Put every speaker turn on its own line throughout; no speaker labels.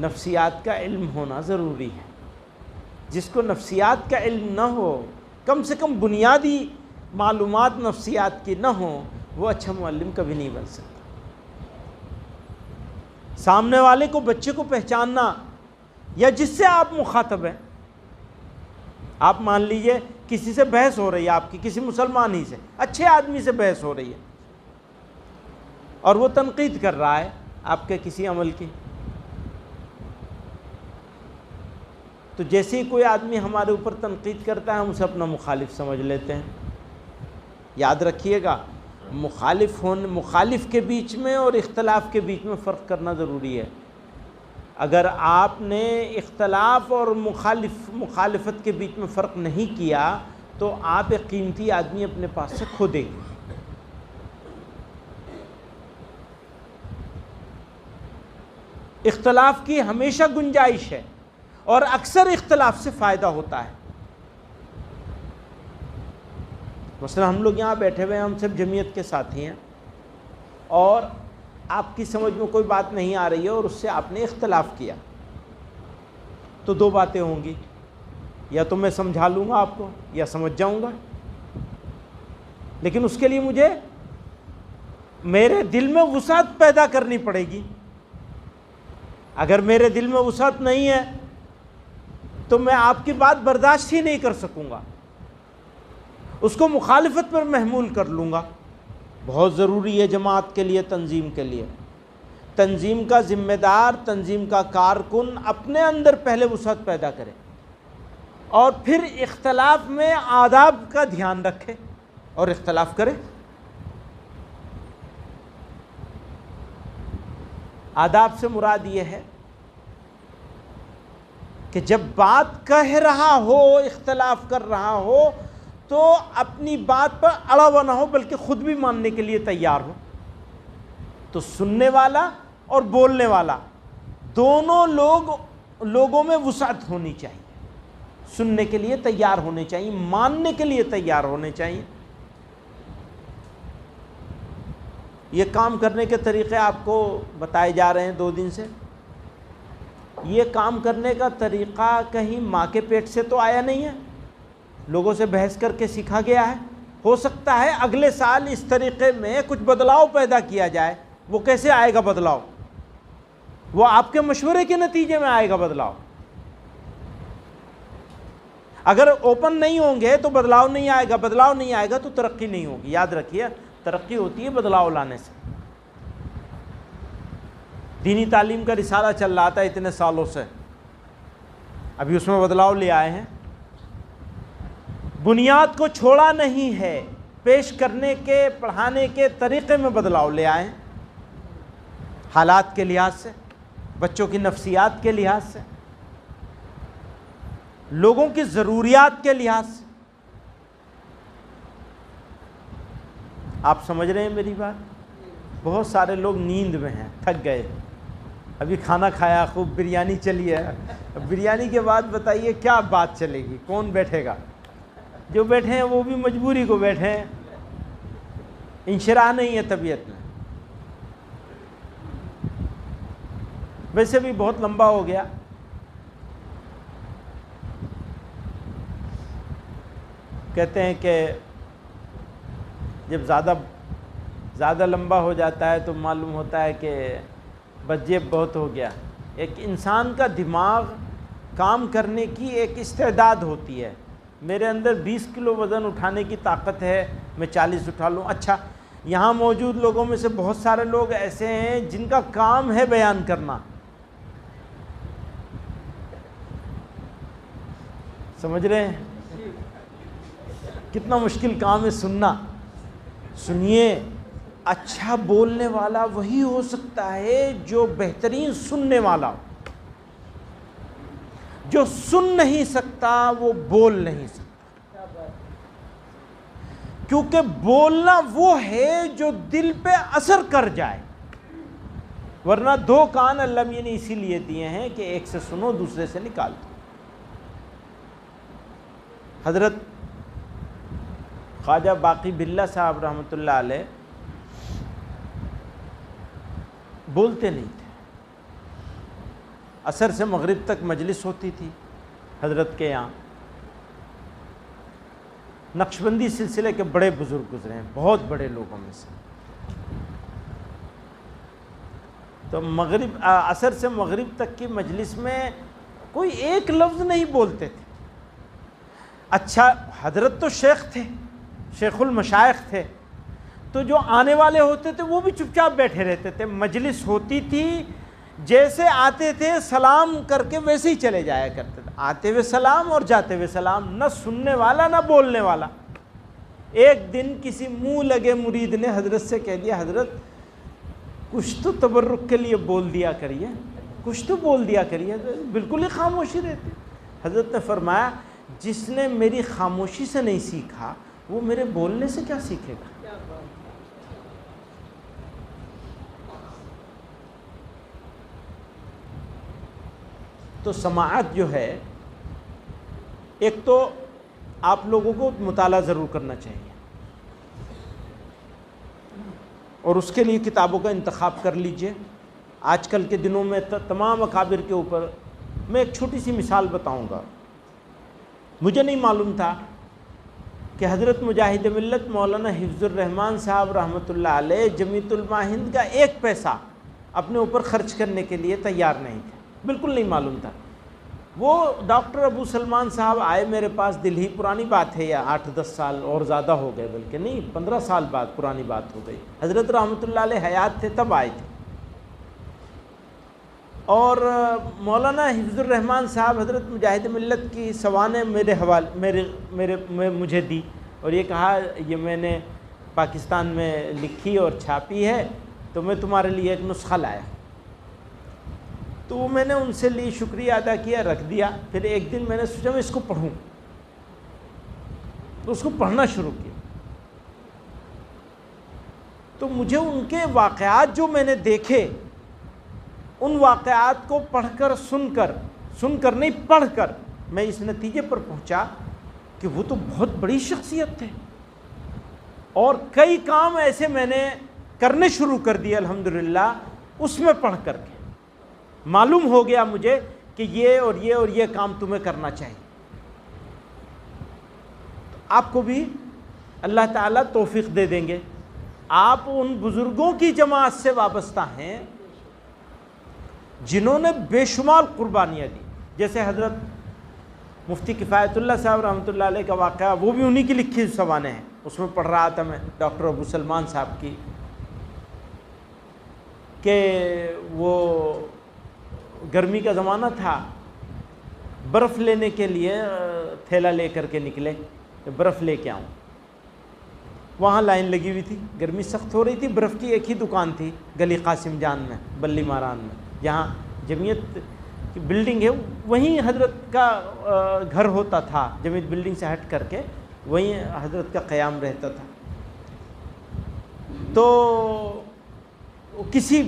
نفسیات کا علم ہونا ضروری ہے. جس کو نفسیات کا علم نہ ہو، کم سے کم بنیادی معلومات نفسیات کی نہ ہوں، وہ اچھا معلم کبھی نہیں بن سکتا. سامنے والے کو، بچے کو پہچاننا، یا جس سے آپ مخاطب ہیں. آپ مان لیجئے کسی سے بحث ہو رہی ہے آپ کی، کسی مسلمان ہی سے، اچھے آدمی سے بحث ہو رہی ہے، اور وہ تنقید کر رہا ہے آپ کے کسی عمل کی. تو جیسے ہی کوئی آدمی ہمارے اوپر تنقید کرتا ہے، ہم اسے اپنا مخالف سمجھ لیتے ہیں. یاد رکھیے گا، مخالف کے بیچ میں اور اختلاف کے بیچ میں فرق کرنا ضروری ہے. اگر آپ نے اختلاف اور مخالفت کے بیچ میں فرق نہیں کیا تو آپ ایک قیمتی آدمی اپنے پاس سے کھو دیں گے. اختلاف کی ہمیشہ گنجائش ہے، اور اکثر اختلاف سے فائدہ ہوتا ہے. مثلا ہم لوگ یہاں بیٹھے ہوئے ہیں، ہم سب جمعیت کے ساتھی ہیں، اور آپ کی سمجھ میں کوئی بات نہیں آ رہی ہے اور اس سے آپ نے اختلاف کیا، تو دو باتیں ہوں گی: یا تو میں سمجھا لوں گا آپ کو، یا سمجھ جاؤں گا. لیکن اس کے لیے مجھے میرے دل میں وسعت پیدا کرنی پڑے گی. اگر میرے دل میں وسعت نہیں ہے تو میں آپ کی بات برداشت ہی نہیں کر سکوں گا، اس کو مخالفت پر محمول کر لوں گا. بہت ضروری ہے جماعت کے لیے، تنظیم کے لیے، تنظیم کا ذمہ دار، تنظیم کا کارکن اپنے اندر پہلے وسعت پیدا کرے، اور پھر اختلاف میں آداب کا دھیان رکھے اور اختلاف کرے. آداب سے مراد یہ ہے کہ جب بات کہہ رہا ہو، اختلاف کر رہا ہو، تو اپنی بات پر اڑا ہوا نہ ہو، بلکہ خود بھی ماننے کے لیے تیار ہو. تو سننے والا اور بولنے والا دونوں لوگوں میں وسعت ہونی چاہیے. سننے کے لیے تیار ہونے چاہیے، ماننے کے لیے تیار ہونے چاہیے. یہ کام کرنے کے طریقے آپ کو بتائے جا رہے ہیں 2 دن سے. یہ کام کرنے کا طریقہ کہیں ماں کے پیٹ سے تو آیا نہیں ہے، لوگوں سے بحث کر کے سیکھا گیا ہے. ہو سکتا ہے اگلے سال اس طریقے میں کچھ بدلاؤ پیدا کیا جائے. وہ کیسے آئے گا بدلاؤ؟ وہ آپ کے مشورے کے نتیجے میں آئے گا بدلاؤ. اگر اوپن نہیں ہوں گے تو بدلاؤ نہیں آئے گا، بدلاؤ نہیں آئے گا تو ترقی نہیں ہوگی. یاد رکھیے، ترقی ہوتی ہے بدلاؤ لانے سے. دینی تعلیم کا رسالہ چل رہا تھا اتنے سالوں سے، ابھی اس میں بدلاؤ لے آئے ہیں. بنیاد کو چھوڑا نہیں ہے، پیش کرنے کے، پڑھانے کے طریقے میں بدلاؤ لے آئے ہیں. حالات کے لحاظ سے، بچوں کی نفسیات کے لحاظ سے، لوگوں کی ضروریات کے لحاظ سے. آپ سمجھ رہے ہیں میری بات؟ بہت سارے لوگ نیند میں ہیں، تھک گئے. ابھی کھانا کھایا، خوب بریانی چلی ہے. بریانی کے بعد بتائیے کیا بات چلے گی؟ کون بیٹھے گا؟ جو بیٹھے ہیں وہ بھی مجبوری کو بیٹھے ہیں، انشراح نہیں ہے طبیعت میں. ویسے بھی بہت لمبا ہو گیا. کہتے ہیں کہ جب زیادہ لمبا ہو جاتا ہے تو معلوم ہوتا ہے کہ بجیب بہت ہو گیا. ایک انسان کا دماغ کام کرنے کی ایک استعداد ہوتی ہے. میرے اندر 20 کلو وزن اٹھانے کی طاقت ہے، میں 40 اٹھا لوں. اچھا، یہاں موجود لوگوں میں سے بہت سارے لوگ ایسے ہیں جن کا کام ہے بیان کرنا. سمجھ رہے ہیں کتنا مشکل کام ہے سننا؟ سنیے، اچھا بولنے والا وہی ہو سکتا ہے جو بہترین سننے والا ہو. جو سن نہیں سکتا وہ بول نہیں سکتا، کیونکہ بولنا وہ ہے جو دل پہ اثر کر جائے. ورنہ 2 کان اللہ نے اسی لیے دیے ہیں کہ ایک سے سنو، دوسرے سے نکال دو. حضرت خواجہ باقی باللہ صاحب رحمۃ اللہ علیہ بولتے نہیں تھے. عصر سے مغرب تک مجلس ہوتی تھی حضرت کے یہاں. نقشبندی سلسلے کے بڑے بزرگ گزرے ہیں، بہت بڑے لوگوں میں سے. تو عصر سے مغرب تک کی مجلس میں کوئی ایک لفظ نہیں بولتے تھے. اچھا حضرت تو شیخ تھے، شیخ المشائخ تھے، تو جو آنے والے ہوتے تھے وہ بھی چپ چاپ بیٹھے رہتے تھے. مجلس ہوتی تھی، جیسے آتے تھے سلام کر کے ویسے ہی چلے جایا کرتے تھے. آتے ہوئے سلام اور جاتے ہوئے سلام، نہ سننے والا نہ بولنے والا. ایک دن کسی منہ لگے مرید نے حضرت سے کہہ دیا حضرت کچھ تو تبرک کے لیے بول دیا کریے، کچھ تو بول دیا کریے. بالکل ہی خاموشی رہتی. حضرت نے فرمایا جس نے میری خاموشی سے نہیں سیکھا وہ میرے بولنے سے کیا سیکھے گا. تو سماعت جو ہے، ایک تو آپ لوگوں کو مطالعہ ضرور کرنا چاہیے اور اس کے لیے کتابوں کا انتخاب کر لیجئے. آج کل کے دنوں میں تمام اکابر کے اوپر میں ایک چھوٹی سی مثال بتاؤں گا. مجھے نہیں معلوم تھا کہ حضرت مجاہد ملت مولانا حفظ الرحمان صاحب رحمۃ اللہ علیہ جمیعۃ علماء ہند کا ایک پیسہ اپنے اوپر خرچ کرنے کے لیے تیار نہیں تھے. بالکل نہیں معلوم تھا. وہ ڈاکٹر ابو سلمان صاحب آئے میرے پاس دل ہی، پرانی بات ہے، یا 8-10 سال اور زیادہ ہو گئے، بلکہ نہیں 15 سال بعد پرانی بات ہو گئی. حضرت رحمۃ اللہ علیہ حیات تھے تب آئے تھے. اور مولانا حفظ الرحمان صاحب حضرت مجاہد ملت کی سوانح میرے حوالے مجھے دی اور یہ کہا یہ میں نے پاکستان میں لکھی اور چھاپی ہے تو میں تمہارے لیے ایک نسخہ لایا. تو وہ میں نے ان سے لی، شکریہ ادا کیا، رکھ دیا. پھر ایک دن میں نے سوچا میں اس کو پڑھوں، تو اس کو پڑھنا شروع کیا. تو مجھے ان کے واقعات جو میں نے دیکھے، ان واقعات کو پڑھ کر سن کر نہیں پڑھ کر میں اس نتیجے پر پہنچا کہ وہ تو بہت بڑی شخصیت تھے. اور کئی کام ایسے میں نے کرنے شروع کر دیے الحمدللہ اس میں پڑھ کر کے. معلوم ہو گیا مجھے کہ یہ اور یہ اور یہ کام تمہیں کرنا چاہیے. تو آپ کو بھی اللہ تعالیٰ توفیق دے دیں گے. آپ ان بزرگوں کی جماعت سے وابستہ ہیں جنہوں نے بے شمار قربانیاں دی. جیسے حضرت مفتی کفایت اللہ صاحب رحمۃ اللہ علیہ کا واقعہ، وہ بھی انہی کی لکھی سوانح ہیں. اس میں پڑھ رہا تھا میں ڈاکٹر ابو سلمان صاحب کی کہ وہ گرمی کا زمانہ تھا، برف لینے کے لیے تھیلا لے کر کے نکلے کہ برف لے کے آؤں. وہاں لائن لگی ہوئی تھی، گرمی سخت ہو رہی تھی. برف کی ایک ہی دکان تھی گلی قاسم جان میں، بلی ماران میں، جہاں جمعیت کی بلڈنگ ہے وہیں حضرت کا گھر ہوتا تھا. جمعیت بلڈنگ سے ہٹ کر کے وہیں حضرت کا قیام رہتا تھا. تو کسی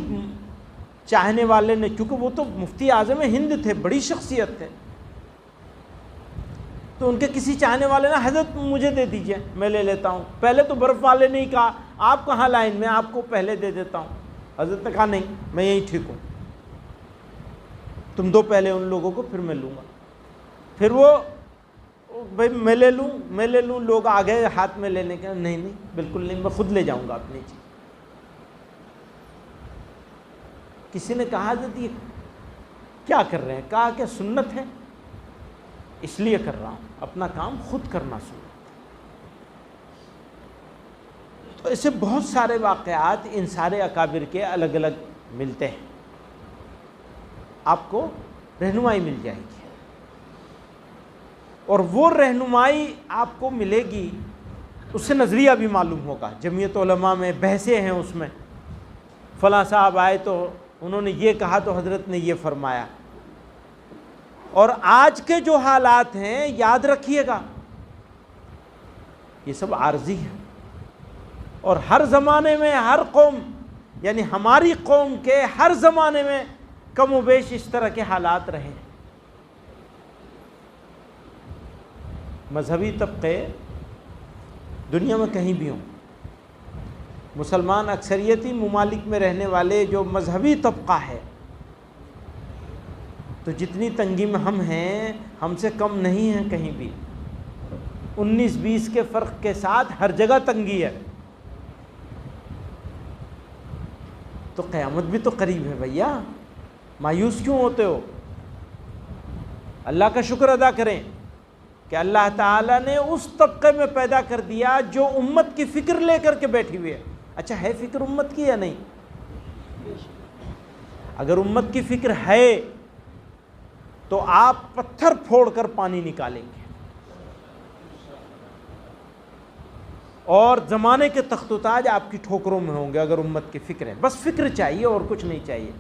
چاہنے والے نے، چونکہ وہ تو مفتی اعظم ہند تھے، بڑی شخصیت تھے، تو ان کے کسی چاہنے والے نے حضرت مجھے دے دیجئے میں لے لیتا ہوں. پہلے تو برف والے نے ہی کہا آپ کہاں لائن میں، آپ کو پہلے دے دیتا ہوں. حضرت نے کہا نہیں میں یہیں ٹھیک ہوں، تم دو پہلے ان لوگوں کو پھر میں لوں گا. پھر وہ بھائی میں لے لوں لوگ آ گئے ہاتھ میں لینے کے. نہیں بالکل نہیں، میں خود لے جاؤں گا اپنی چیز. کسی نے کہا حضرت یہ کیا کر رہے ہیں؟ کہا کہ سنت ہے اس لیے کر رہا ہوں، اپنا کام خود کرنا سنت. تو ایسے بہت سارے واقعات ان سارے اکابر کے الگ الگ ملتے ہیں. آپ کو رہنمائی مل جائے گی اور وہ رہنمائی آپ کو ملے گی، اس سے نظریہ بھی معلوم ہوگا. جمعیت علماء میں بحثیں ہیں، اس میں فلاں صاحب آئے تو انہوں نے یہ کہا تو حضرت نے یہ فرمایا. اور آج کے جو حالات ہیں یاد رکھیے گا یہ سب عارضی ہے، اور ہر زمانے میں ہر قوم، یعنی ہماری قوم کے ہر زمانے میں کم و بیش اس طرح کے حالات رہے. مذہبی طبقے دنیا میں کہیں بھی ہوں، مسلمان اکثریتی ممالک میں رہنے والے جو مذہبی طبقہ ہے تو جتنی تنگی میں ہم ہیں ہم سے کم نہیں ہیں کہیں بھی. 19-20 کے فرق کے ساتھ ہر جگہ تنگی ہے. تو قیامت بھی تو قریب ہے بھیا، مایوس کیوں ہوتے ہو؟ اللہ کا شکر ادا کریں کہ اللہ تعالیٰ نے اس طبقے میں پیدا کر دیا جو امت کی فکر لے کر کے بیٹھی ہوئی ہے. اچھا ہے فکر امت کی یا نہیں؟ اگر امت کی فکر ہے تو آپ پتھر پھوڑ کر پانی نکالیں گے، اور زمانے کے تخت و تاج آپ کی ٹھوکروں میں ہوں گے اگر امت کی فکر ہے. بس فکر چاہیے اور کچھ نہیں چاہیے.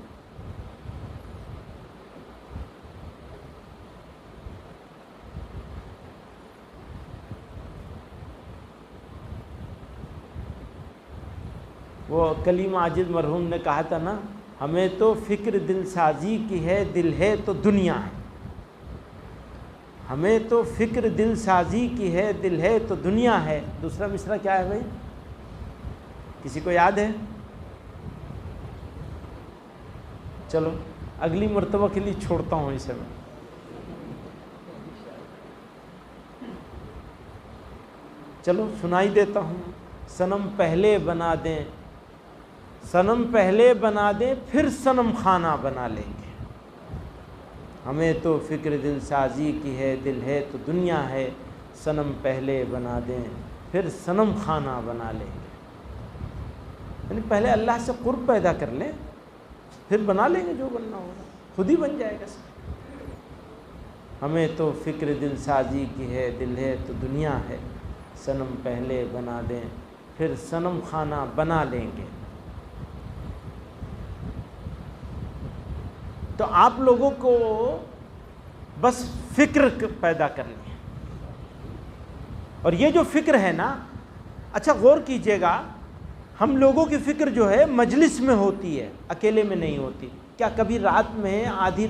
وہ کلیم عاجز مرحوم نے کہا تھا نا، ہمیں تو فکر دل سازی کی ہے، دل ہے تو دنیا ہے. ہمیں تو فکر دل سازی کی ہے، دل ہے تو دنیا ہے. دوسرا مصرع کیا ہے بھائی؟ کسی کو یاد ہے؟ چلو اگلی مرتبہ کے لیے چھوڑتا ہوں اسے میں. چلو سنائی دیتا ہوں. صنم پہلے بنا دیں، صنم پہلے بنا دیں، پھر صنم خانہ بنا لیں گے. ہمیں تو فکر دل سازی کی ہے، دل ہے تو دنیا ہے. صنم پہلے بنا دیں، پھر صنم خانہ بنا لیں گے. یعنی پہلے اللہ سے قرب پیدا کر لیں، پھر بنا لیں گے جو بننا ہوگا، خود ہی بن جائے گا. ہمیں تو فکر دل سازی کی ہے، دل ہے تو دنیا ہے. صنم پہلے بنا دیں، پھر صنم خانہ بنا لیں گے. تو آپ لوگوں کو بس فکر پیدا کرنی ہے. اور یہ جو فکر ہے نا، اچھا غور کیجئے گا، ہم لوگوں کی فکر جو ہے مجلس میں ہوتی ہے، اکیلے میں نہیں ہوتی. کیا کبھی رات میں آدھی